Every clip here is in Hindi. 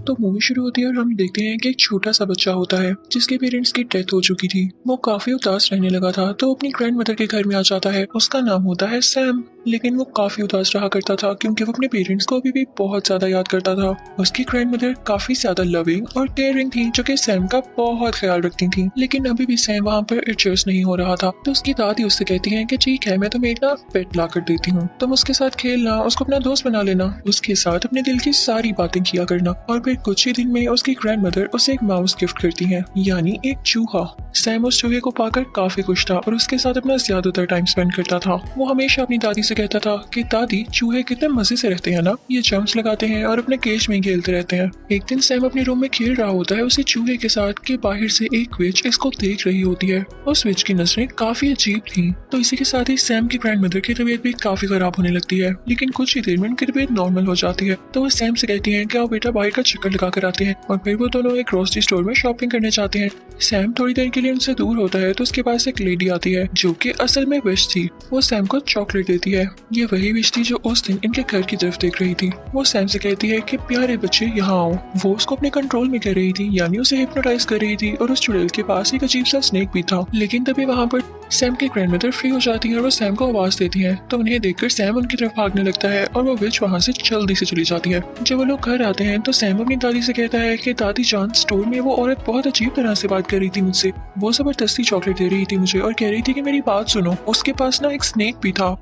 तो मूवी शुरू होती है और हम देखते हैं कि एक छोटा सा बच्चा होता है जिसके पेरेंट्स की डेथ हो चुकी थी। वो काफी उदास रहने लगा था तो अपनी ग्रैंड मदर के घर में आ जाता है। उसका नाम होता है सैम। लेकिन वो काफी उदास रहा करता था क्योंकि वो अपने पेरेंट्स को अभी भी बहुत ज्यादा याद करता था। उसकी ग्रैंड मदर काफी ज्यादा लविंग और केयरिंग थी जो कि सैम का बहुत ख्याल रखती थी। लेकिन अभी भी सैम वहाँ पर एडजस्ट नहीं हो रहा था। तो उसकी दादी उससे कहती है कि ठीक है, मैं तुम्हें एक ना पेट ला कर देती हूँ, तुम उसके साथ खेलना, उसको अपना दोस्त बना लेना, उसके साथ अपने दिल की सारी बातें किया करना। और फिर कुछ ही दिन में उसकी ग्रैंड मदर उसे एक माउस गिफ्ट करती है, यानी एक चूहा। सैम उस चूहे को पाकर काफी खुश था और उसके साथ अपना ज्यादातर टाइम स्पेंड करता था। वो हमेशा अपनी दादी से कहता था कि दादी, चूहे कितने मजे से रहते हैं ना, ये जंप्स लगाते हैं और अपने केज में ही खेलते रहते हैं। एक दिन सैम अपने रूम में खेल रहा होता है उसी चूहे के साथ कि बाहर से एक विच इसको देख रही होती है। उस विच की नजरें काफी अजीब थी। तो इसी के साथ ही सैम की ग्रैंड मदर की तबीयत भी काफी खराब होने लगती है। लेकिन कुछ ही देर में उनकी तबीयत नॉर्मल हो जाती है। तो वो सैम से कहती है कि आओ बेटा, बाहर का चक्कर लगा कर आते हैं। और फिर वो दोनों एक ग्रोसरी स्टोर में शॉपिंग करने जाते हैं। सैम थोड़ी देर के लिए उनसे दूर होता है तो उसके पास एक लेडी आती है जो कि असल में विश थी। वो सैम को चॉकलेट देती है। ये वही विश थी जो उस दिन इनके घर की तरफ देख रही थी। वो सैम से कहती है कि प्यारे बच्चे यहाँ आओ। वो उसको अपने कंट्रोल में कर रही थी, यानी उसे हिप्नोटाइज कर रही थी। और उस चुड़ैल के पास एक अजीब सा स्नेक भी था। लेकिन तभी वहाँ पर सैम की ग्रैंडमदर फ्री हो जाती है और वो सैम को आवाज देती है। तो उन्हें देखकर सैम उनकी तरफ भागने लगता है और वो विच वहाँ से जल्दी से चली जाती है। जब वो लोग घर आते हैं तो सैम अपनी दादी से कहता है कि दादी जान, स्टोर में वो औरत बहुत अजीब तरह से बात कर रही थी मुझसे। वो जबरदस्ती चॉकलेट दे रही थी मुझे और कह रही थी कि मेरी बात सुनो, उसके पास ना एक स्नेक भी था।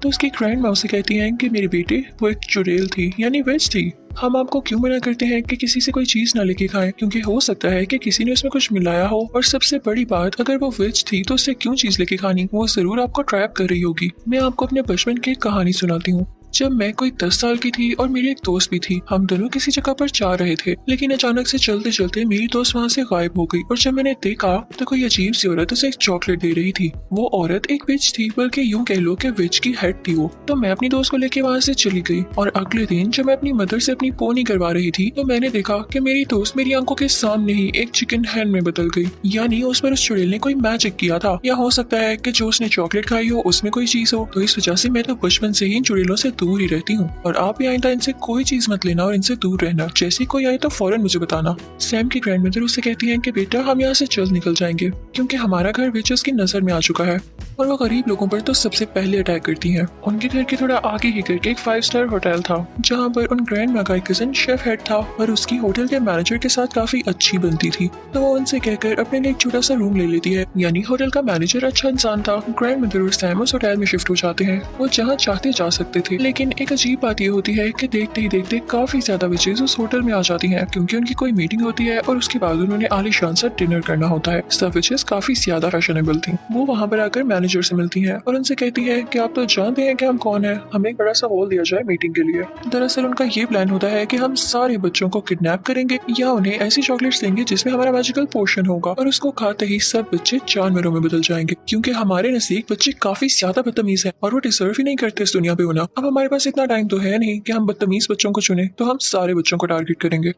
तो उसकी ग्रैंड माँ उसे कहती है कि मेरे बेटे, वो एक चुड़ैल थी, यानी विच थी। हम आपको क्यों मना करते हैं कि किसी से कोई चीज ना लेके खाएं, क्योंकि हो सकता है कि किसी ने उसमें कुछ मिलाया हो। और सबसे बड़ी बात, अगर वो विच थी तो उससे क्यों चीज लेके खानी, वो जरूर आपको ट्रैप कर रही होगी। मैं आपको अपने बचपन की एक कहानी सुनाती हूँ। जब मैं कोई 10 साल की थी और मेरी एक दोस्त भी थी, हम दोनों किसी जगह पर जा रहे थे। लेकिन अचानक से चलते चलते मेरी दोस्त वहाँ से गायब हो गई। और जब मैंने देखा तो कोई अजीब सी औरत उसे एक चॉकलेट दे रही थी। वो औरत एक विच थी, बल्कि यूं कह लो कि विच की हेड थी वो। तो मैं अपनी दोस्त को लेके वहाँ से चली गई। और अगले दिन जब मैं अपनी मदर से अपनी पोनी करवा रही थी तो मैंने देखा कि मेरी दोस्त मेरी आंखों के सामने ही एक चिकन हैन में बदल गई। यानी उस पर उस चुड़ैल ने कोई मैजिक किया था, या हो सकता है कि जो उसने चॉकलेट खाई हो उसमें कोई चीज हो। तो इस वजह से मैं तो बचपन से ही इन चुड़ैलों से दूर ही रहती हूँ। और आप भी आइंदा इनसे कोई चीज मत लेना और इनसे दूर रहना। जैसी कोई आए तो फौरन मुझे बताना। सैम की ग्रैंडमदर उससे कहती है कि बेटा, हम यहाँ से जल्द निकल जाएंगे क्योंकि हमारा घर विचेस की नजर में आ चुका है। और वो गरीब लोगों पर तो सबसे पहले अटैक करती हैं। उनके घर के थोड़ा आगे ही करके एक 5 स्टार होटल था जहाँ पर उन ग्रैंड माँ का एक कजिन शेफ हेड था और उसकी होटल के मैनेजर के साथ काफी अच्छी बनती थी। तो वो उनसे कहकर अपने लिए एक छोटा सा रूम ले लेती है, यानी होटल का मैनेजर अच्छा इंसान था। ग्रैंड मदर और सैम उस होटल में शिफ्ट हो जाते हैं। वो जहाँ चाहते जा सकते थे। लेकिन एक अजीब बात ये होती है कि देखते ही देखते काफी ज्यादा विचेस उस होटल में आ जाती हैं क्योंकि उनकी कोई मीटिंग होती है और उसके बाद उन्होंने आलीशान सा डिनर करना होता है। सब विचेस काफी ज्यादा फैशनेबल थी। वो वहाँ पर आकर मैनेजर से मिलती है और उनसे कहती है कि आप तो जानते हैं कि हम कौन है, हमें एक बड़ा सा हॉल दिया जाए मीटिंग के लिए। दरअसल उनका ये प्लान होता है कि हम सारे बच्चों को किडनैप करेंगे या उन्हें ऐसी चॉकलेट्स देंगे जिसमें हमारा मैजिकल पोर्शन होगा और उसको खाते ही सब बच्चे जानवरों में बदल जाएंगे, क्योंकि हमारे नजदीक बच्चे काफी ज्यादा बदतमीज हैं और वो डिजर्व ही नहीं करते इस दुनिया पे होना। अब हमारे पास इतना टाइम तो है नहीं कि हम बदतमीज बच्चों को चुने, तो हम सारे बच्चों को टारगेट करेंगे।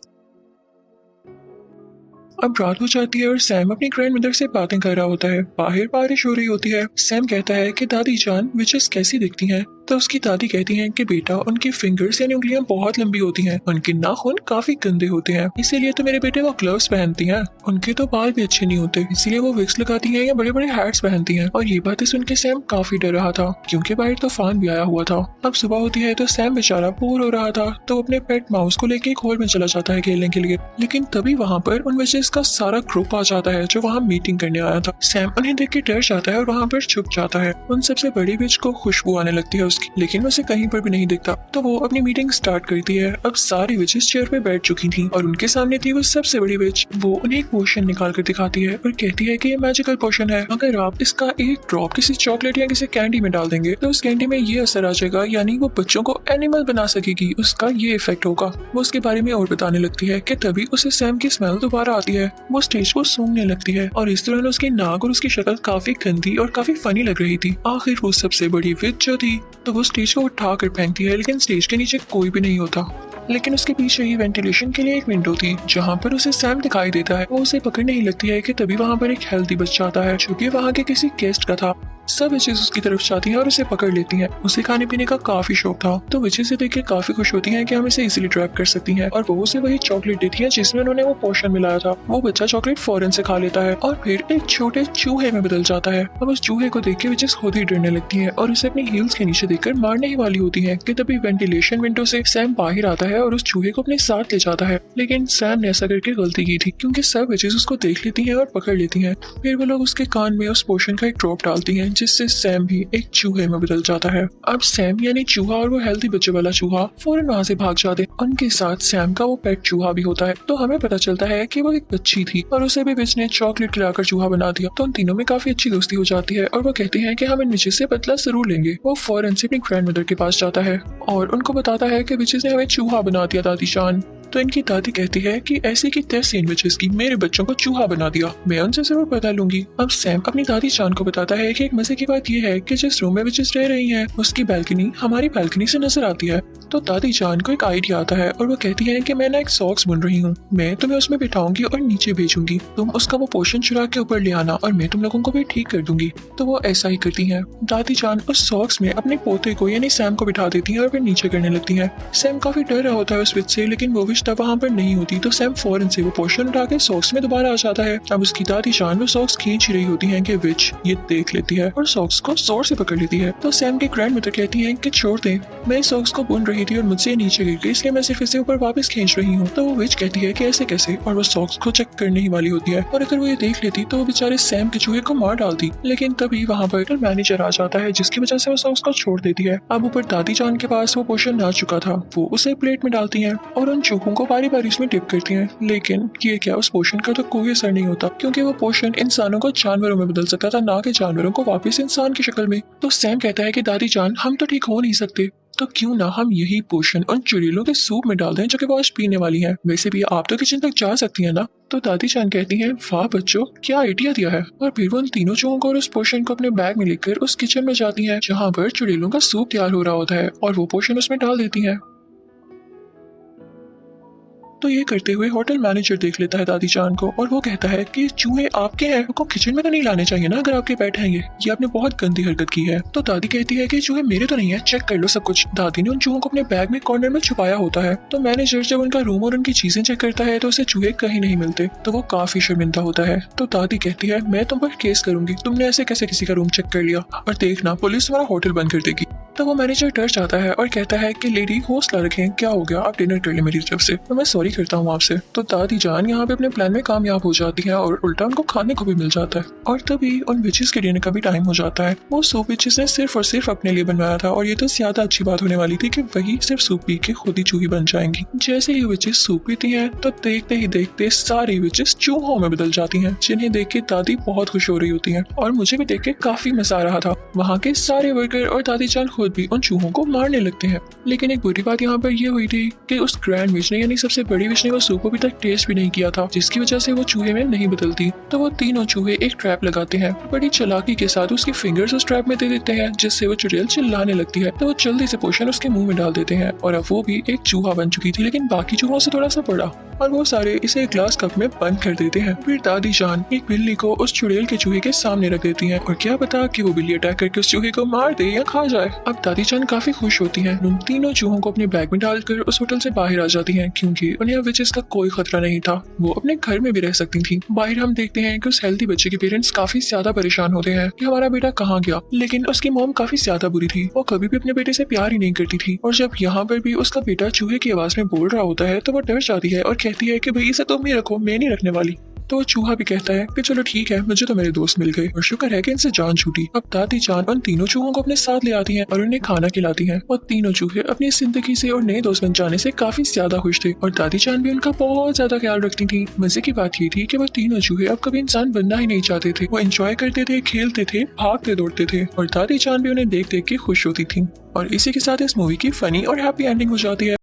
अब रात हो जाती है और सैम अपनी ग्रैंड मदर से बातें कर रहा होता है। बाहर बारिश हो रही होती है। सैम कहता है कि दादी जान, विचेस कैसी दिखती हैं? तो उसकी दादी कहती हैं कि बेटा, उनकी फिंगर्स यानी उंगलियां बहुत लंबी होती हैं, उनके नाखून काफी गंदे होते हैं, इसीलिए तो मेरे बेटे वो ग्लव्स पहनती हैं। उनके तो बाल भी अच्छे नहीं होते, इसीलिए वो विक्स लगाती हैं या बड़े बड़े हैट्स पहनती हैं। और ये बातें सुन के सैम काफी डर रहा था क्योंकि बाहर तूफान भी आया हुआ था। अब सुबह होती है तो सैम बेचारा बोर हो रहा था, तो अपने पेट माउस को लेके एक हॉल में चला जाता है खेलने के लिए। लेकिन तभी वहाँ पर उन विचेस का सारा ग्रुप आ जाता है जो वहाँ मीटिंग करने आया था। सैम उन्हें देख के डर जाता है और वहाँ पर छुप जाता है। उन सबसे बड़ी विच को खुशबू आने लगती है उसकी, लेकिन वो उसे कहीं पर भी नहीं दिखता। तो वो अपनी मीटिंग स्टार्ट करती है। अब सारी विचेस चेयर पे बैठ चुकी थी और उनके सामने थी वो सबसे बड़ी विच। वो उन्हें एक पोशन निकाल कर दिखाती है और कहती है कि ये मैजिकल पोशन है, अगर आप इसका एक ड्रॉप किसी चॉकलेट या किसी कैंडी में डाल देंगे तो उस कैंडी में ये असर आ जाएगा, यानी वो बच्चों को एनिमल बना सकेगी, उसका ये इफेक्ट होगा। वो उसके बारे में और बताने लगती है कि तभी उसे सैम की स्मेल दोबारा आती है। वो स्टेज को सूंघने लगती है और इस दौरान उसकी नाक और उसकी शक्ल काफी गंदी और काफी फनी लग रही थी। आखिर वो सबसे बड़ी विच जो थी तो वो स्टेज को उठा कर फेंकती है, लेकिन स्टेज के नीचे कोई भी नहीं होता। लेकिन उसके पीछे ही वेंटिलेशन के लिए एक विंडो थी जहाँ पर उसे सैम दिखाई देता है। वो उसे पकड़ने ही लगती है कि तभी वहाँ पर एक हेल्दी बच्चा आता है जो कि वहाँ के किसी गेस्ट का था। सब विचेस उसकी तरफ जाती हैं और उसे पकड़ लेती हैं। उसे खाने पीने का काफी शौक था, तो विचेस से देख के काफी खुश होती हैं कि हम इसे इजीली ट्रैप कर सकती हैं, और वो उसे वही चॉकलेट देती है जिसमें उन्होंने वो पोशन मिलाया था। वो बच्चा चॉकलेट फौरन से खा लेता है और फिर एक छोटे चूहे में बदल जाता है। अब उस चूहे को देख के विचेस खुद ही डरने लगती है और उसे अपनी हील्स के नीचे देखकर मारने ही वाली होती है कि तभी वेंटिलेशन विंडो से सैम बाहर आता है और उस चूहे को अपने साथ ले जाता है। लेकिन सैम ने ऐसा करके गलती की थी, क्योंकि सब विचेस उसको देख लेती हैं और पकड़ लेती हैं। फिर वो लोग उसके कान में उस पोशन का एक ड्रॉप डालती हैं, जिससे सैम भी एक चूहे में बदल जाता है। अब सैम यानी चूहा और वो हेल्दी बच्चे वाला चूहा फौरन वहाँ से भाग जाते। उनके साथ सैम का वो पेट चूहा भी होता है। तो हमें पता चलता है कि वो एक बच्ची थी और उसे भी विच ने चॉकलेट खिलाकर चूहा बना दिया। तो उन तीनों में काफी अच्छी दोस्ती हो जाती है और वो कहते हैं कि हम इन विचेस से बदला जरूर लेंगे। वो फौरन से अपनी ग्रैंड मदर के पास जाता है और उनको बताता है कि विचेस ने हमें चूहा बना दिया दादी जान। तो इनकी दादी कहती है कि ऐसे की तैसे इन विचेस की मेरे बच्चों को चूहा बना दिया, मैं उनसे जरूर पता लूंगी। अब सैम अपनी दादी जान को बताता है कि एक मजे की बात यह है कि जिस रूम में विचेस रह रही हैं उसकी बैल्कनी हमारी बैल्कनी से नजर आती है। तो दादी जान को एक आइडिया आता है और वो कहती है कि मैं ना एक सॉक्स बुन रही हूँ, मैं तुम्हें उसमें बिठाऊंगी और नीचे भेजूंगी, तुम उसका वो पोर्शन चुरा के ऊपर ले आना और मैं तुम लोगों को भी ठीक कर दूंगी। तो वो ऐसा ही करती हैं। दादी जान उस सॉक्स में अपने पोते को यानी सैम को बिठा देती है और फिर नीचे करने लगती है। सैम काफी डर रहा होता है उस विच से, लेकिन वो विच तब वहाँ पर नहीं होती। तो सैम फौरन से वो पोर्शन उठा के सॉक्स में दोबारा आ जाता है। अब उसकी दादी जान वो सॉक्स खींच रही होती है कि विच ये देख लेती है और सॉक्स को जोर से पकड़ लेती है। तो सैम की ग्रैंड मदर कहती है कि छोड़ दे, मैं सॉक्स को बुन रही थी और मुझसे नीचे गिर गई, इसलिए मैं सिर्फ इसे ऊपर वापस खींच रही हूँ। तो वो विच कहती है कि ऐसे कैसे, और वो सॉक्स को चेक करने ही वाली होती है। और अगर वो ये देख लेती तो वो बेचारे सैम के चूहे को मार डालती, लेकिन तभी वहाँ पर मैनेजर आ जाता है जिसकी वजह से वो सॉक्स को छोड़ देती है। अब ऊपर दादी जान के पास वो पोर्शन आ चुका था, वो उसे प्लेट में डालती है और उन चूहों को बारी बारी उसमें डिप करती है। लेकिन ये क्या, उस पोर्शन का तो कोई असर नहीं होता, क्योंकि वो पोर्शन इंसानों को जानवरों में बदल सकता था, ना कि जानवरों को वापस इंसान की शक्ल में। तो सैम कहता है कि दादी जान हम तो ठीक हो नहीं सकते, तो क्यों ना हम यही पोर्शन उन चुड़ैलों के सूप में डाल दें जो कि वो आज पीने वाली हैं। वैसे भी आप तो किचन तक जा सकती हैं ना। तो दादी जान कहती हैं वाह बच्चों, क्या आइडिया दिया है। और फिर वो उन तीनों चूहों को और उस पोर्शन को अपने बैग में लेकर उस किचन में जाती हैं जहाँ पर चुड़ैलों का सूप तैयार हो रहा होता है और वो पोर्शन उसमें डाल देती हैं। तो ये करते हुए होटल मैनेजर देख लेता है दादी जान को और वो कहता है कि चूहे आपके हैं, उनको किचन में तो नहीं लाने चाहिए ना अगर आपके पेट हैं ये आपने बहुत गंदी हरकत की है। तो दादी कहती है कि चूहे मेरे तो नहीं है, चेक कर लो सब कुछ। दादी ने उन चूहों को अपने बैग में कॉर्नर में छुपाया होता है। तो मैनेजर जब उनका रूम और उनकी चीजें चेक करता है तो उसे चूहे कहीं नहीं मिलते, तो वो काफी शर्मिंदा होता है। तो दादी कहती है मैं तुम पर केस करूंगी, तुमने ऐसे कैसे किसी का रूम चेक कर लिया, और देखना पुलिस तुम्हारा होटल बंद कर देगी। तो वो मैनेजर डर जाता है और कहता है कि लेडी हौसला रखें, क्या हो गया, आप डिनर कर ले मेरी तरफ से, तो मैं सॉरी करता हूँ आपसे। तो दादी जान यहाँ पे अपने प्लान में कामयाब हो जाती है और उल्टा उनको खाने को भी मिल जाता है। और तभी उन विचेस के डिनर का भी टाइम हो जाता है। वो सूप विचेस ने सिर्फ और सिर्फ अपने लिए बनवाया था और ये तो ज्यादा अच्छी बात होने वाली थी कि वही सिर्फ सूप पी के खुद ही चूही बन जाएंगी। जैसे ही विचेस सूप पीती हैं तो देखते ही देखते सारी विचेस चूहों में बदल जाती हैं, जिन्हें देख के दादी बहुत खुश हो रही होती है और मुझे भी देख के काफी मजा आ रहा था। वहाँ के सारे वर्कर और दादी जान खुद भी उन चूहों को मारने लगते हैं। लेकिन एक बुरी बात यहाँ पर ये हुई थी कि उस ग्रैंड विच ने यानी सबसे बड़ी विच ने वो सूप अभी तक टेस्ट भी नहीं किया था, जिसकी वजह से वो चूहे में नहीं बदलती। तो वो तीनों चूहे एक ट्रैप लगाते हैं, बड़ी चालाकी के साथ उसकी फिंगर्स उस ट्रैप में दे देते हैं, जिससे वो चुड़ैल चिल्लाने लगती है। तो वो जल्दी से पोशन उसके मुंह में डाल देते हैं और अब वो भी एक चूहा बन चुकी थी, लेकिन बाकी चूहों से थोड़ा सा बड़ा, और वो सारे इसे एक ग्लास कप में बंद कर देते हैं। फिर दादी जान एक बिल्ली को उस चुड़ैल के चूहे के सामने रख देती हैं और क्या पता कि वो बिल्ली अटैक करके उस चूहे को मार दे या खा जाए। अब दादी जान काफी खुश होती हैं, उन तीनों चूहों को अपने बैग में डालकर उस होटल से बाहर आ जाती हैं, क्योंकि उन्हें अब विचेस का कोई खतरा नहीं था, वो अपने घर में भी रह सकती थी। बाहर हम देखते हैं कि उस हेल्दी बच्चे के पेरेंट्स काफी ज्यादा परेशान होते हैं कि हमारा बेटा कहाँ गया, लेकिन उसकी मॉम काफी ज्यादा बुरी थी, वो कभी भी अपने बेटे से प्यार ही नहीं करती थी। और जब यहाँ पर भी उसका बेटा चूहे की आवाज में बोल रहा होता है तो वो डर जाती है और कहती है कि भाई इसे तुम ही रखो, मैं नहीं रखने वाली। तो चूहा भी कहता है कि चलो ठीक है, मुझे तो मेरे दोस्त मिल गए और शुक्र है कि इनसे जान छूटी। अब दादी जान उन तीनों चूहों को अपने साथ ले आती हैं और उन्हें खाना खिलाती हैं और तीनों चूहे अपनी जिंदगी से और नए दोस्त बन जाने से काफी ज्यादा खुश थे और दादी जान भी उनका बहुत ज्यादा ख्याल रखती थी। मजे की बात ये थी कि वो तीनों चूहे अब कभी इंसान बनना ही नहीं चाहते थे, वो एंजॉय करते थे, खेलते थे, भागते दौड़ते थे और दादी जान भी उन्हें देख देख के खुश होती थी। और इसी के साथ इस मूवी की फनी और हैप्पी एंडिंग हो जाती है।